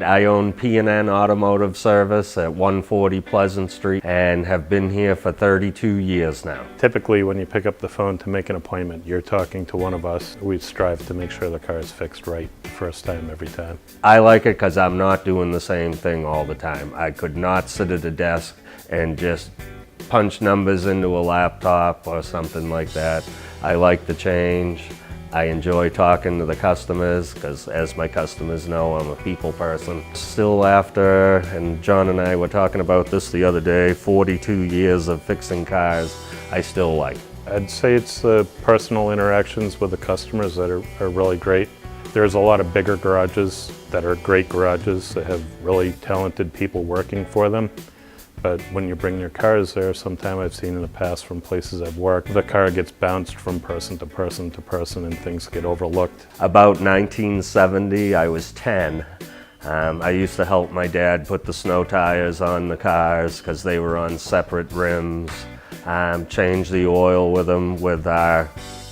I own P&N Automotive Service at 140 Pleasant Street and have been here for 32 years now. Typically, when you pick up the phone to make an appointment, you're talking to one of us. We strive to make sure the car is fixed right the first time, every time. I like it because I'm not doing the same thing all the time. I could not sit at a desk and just punch numbers into a laptop or something like that. I like the change. I enjoy talking to the customers because, as my customers know, I'm a people person. Still after, and John and I were talking about this the other day, 42 years of fixing cars, I still like. I'd say it's the personal interactions with the customers that are really great. There's a lot of bigger garages that are great garages that have really talented people working for them. But when you bring your cars there, sometime I've seen in the past from places I've worked, the car gets bounced from person to person to person and things get overlooked. About 1970, I was 10. I used to help my dad put the snow tires on the cars because they were on separate rims, change the oil with them with our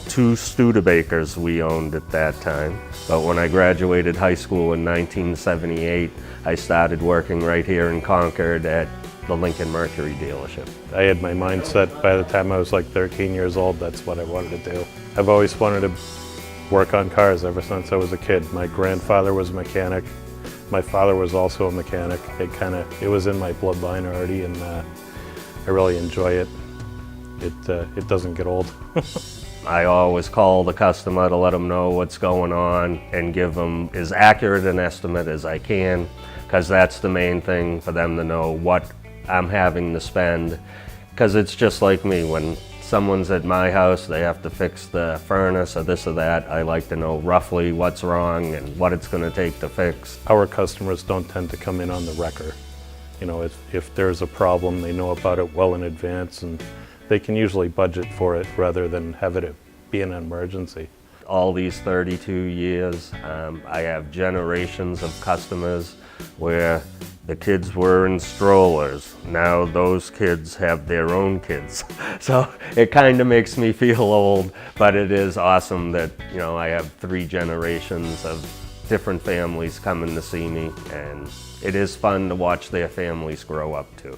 2 Studebakers we owned at that time. But when I graduated high school in 1978, I started working right here in Concord at the Lincoln Mercury dealership. I had my mindset by the time I was like 13 years old, that's what I wanted to do. I've always wanted to work on cars ever since I was a kid. My grandfather was a mechanic. My father was also a mechanic. It was in my bloodline already, and I really enjoy it. It doesn't get old. I always call the customer to let them know what's going on and give them as accurate an estimate as I can, because that's the main thing for them to know what I'm having to spend. Because it's just like me, when someone's at my house, they have to fix the furnace or this or that, I like to know roughly what's wrong and what it's going to take to fix. Our customers don't tend to come in on the wrecker. You know, if there's a problem, they know about it well in advance, and they can usually budget for it rather than have it be an emergency. All these 32 years, I have generations of customers where the kids were in strollers. Now those kids have their own kids. So it kind of makes me feel old, but it is awesome that, you know, I have 3 generations of different families coming to see me, and it is fun to watch their families grow up too.